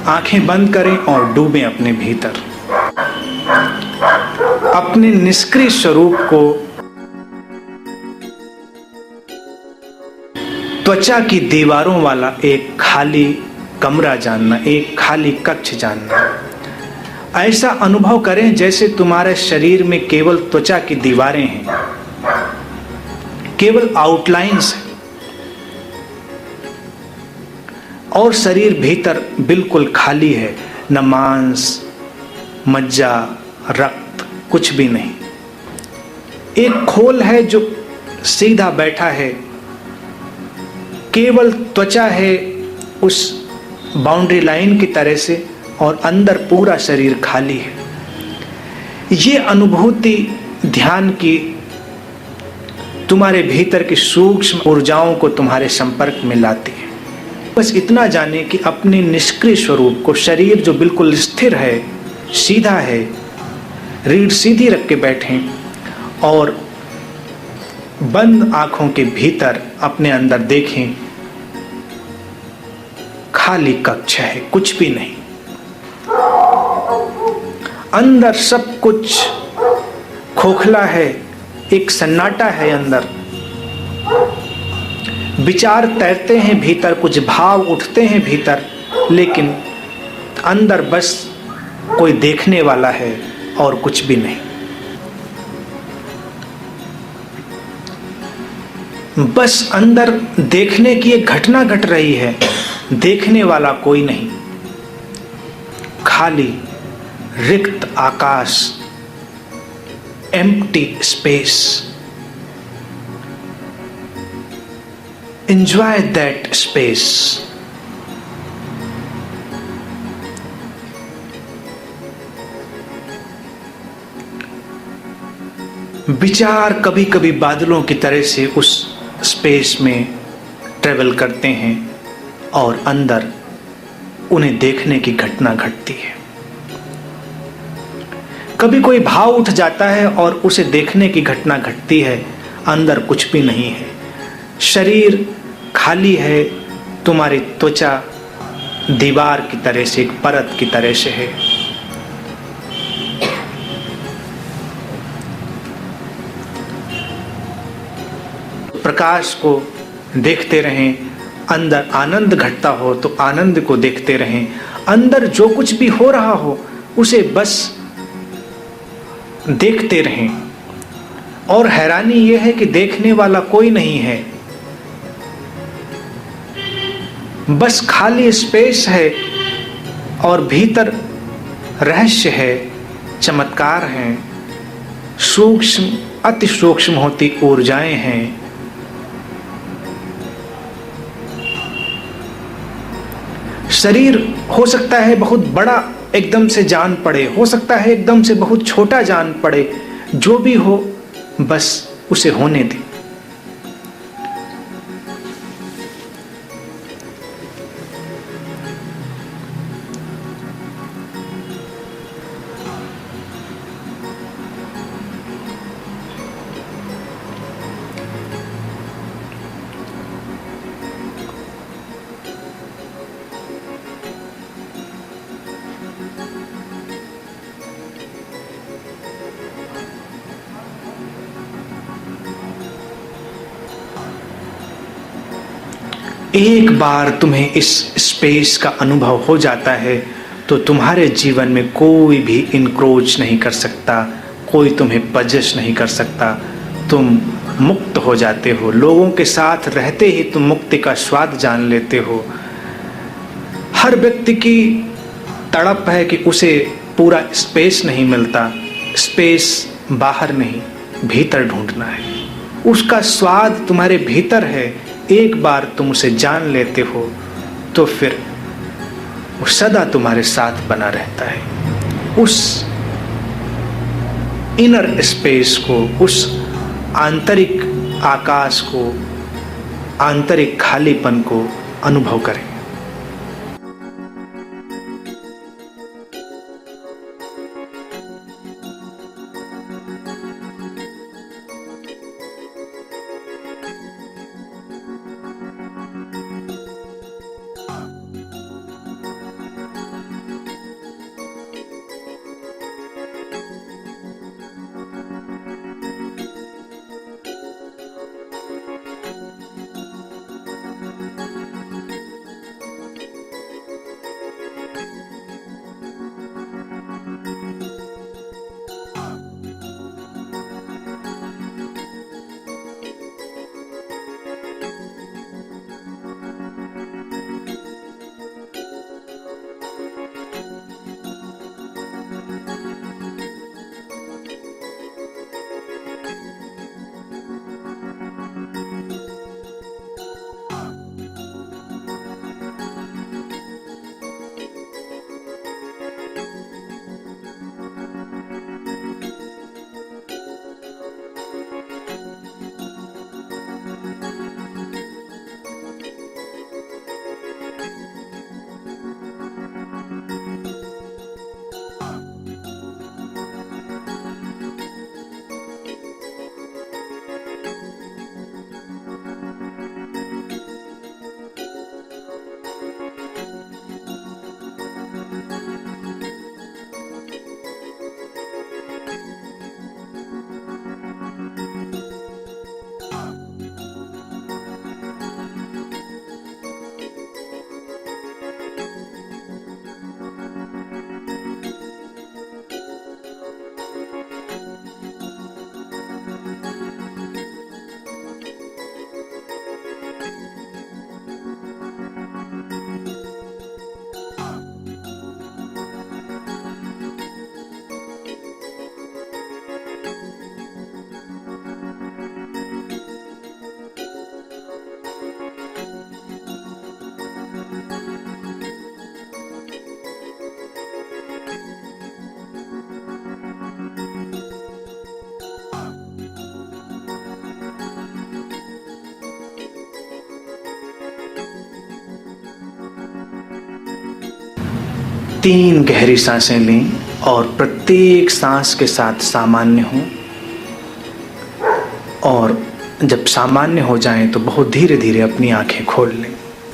आंखें बंद करें और डूबें अपने भीतर। अपने निष्क्रिय स्वरूप को त्वचा की दीवारों वाला एक खाली कमरा जानना, एक खाली कक्ष जानना। ऐसा अनुभव करें जैसे तुम्हारे शरीर में केवल त्वचा की दीवारें हैं, केवल आउटलाइंस हैं, और शरीर भीतर बिल्कुल खाली है, न मांस, मज्जा, रक्त, कुछ भी नहीं। एक खोल है जो सीधा बैठा है, केवल त्वचा है उस बाउंड्री लाइन की तरह से, और अंदर पूरा शरीर खाली है। ये अनुभूति ध्यान की तुम्हारे भीतर की सूक्ष्म ऊर्जाओं को तुम्हारे संपर्क में लाती है। बस इतना जाने कि अपने निष्क्रिय स्वरूप को, शरीर जो बिल्कुल स्थिर है, सीधा है, रीढ़ सीधी रख के बैठें और बंद आंखों के भीतर अपने अंदर देखें, खाली कक्ष है, कुछ भी नहीं। अंदर सब कुछ खोखला है, एक सन्नाटा है अंदर। विचार तैरते हैं भीतर, कुछ भाव उठते हैं भीतर, लेकिन अंदर बस कोई देखने वाला है और कुछ भी नहीं। बस अंदर देखने की एक घटना घट रही है, देखने वाला कोई नहीं। खाली रिक्त आकाश, empty space. Enjoy that space. विचार कभी कभी बादलों की तरह से उस स्पेस में ट्रेवल करते हैं और अंदर उन्हें देखने की घटना घटती है। कभी कोई भाव उठ जाता है और उसे देखने की घटना घटती है, अंदर कुछ भी नहीं है। शरीर खाली है, तुम्हारी त्वचा दीवार की तरह से, एक परत की तरह से है। प्रकाश को देखते रहें, अंदर आनंद घटता हो तो आनंद को देखते रहें। अंदर जो कुछ भी हो रहा हो उसे बस देखते रहें। और हैरानी यह है कि देखने वाला कोई नहीं है, बस खाली स्पेस है और भीतर रहस्य है, चमत्कार हैं, सूक्ष्म, अति सूक्ष्म होती ऊर्जाएं हैं। शरीर हो सकता है बहुत बड़ा एकदम से जान पड़े, हो सकता है एकदम से बहुत छोटा जान पड़े, जो भी हो बस उसे होने दे। एक बार तुम्हें इस स्पेस का अनुभव हो जाता है तो तुम्हारे जीवन में कोई भी इनक्रोच नहीं कर सकता, कोई तुम्हें पजेस नहीं कर सकता। तुम मुक्त हो जाते हो। लोगों के साथ रहते ही तुम मुक्ति का स्वाद जान लेते हो। हर व्यक्ति की तड़प है कि उसे पूरा स्पेस नहीं मिलता। स्पेस बाहर नहीं, भीतर ढूंढना है। उसका स्वाद तुम्हारे भीतर है। एक बार तुम उसे जान लेते हो तो फिर वो सदा तुम्हारे साथ बना रहता है। उस इनर स्पेस को, उस आंतरिक आकाश को, आंतरिक खालीपन को अनुभव करें। 3 गहरी सांसें लें और प्रत्येक सांस के साथ सामान्य हों, और जब सामान्य हो जाएं तो बहुत धीरे धीरे अपनी आंखें खोल लें।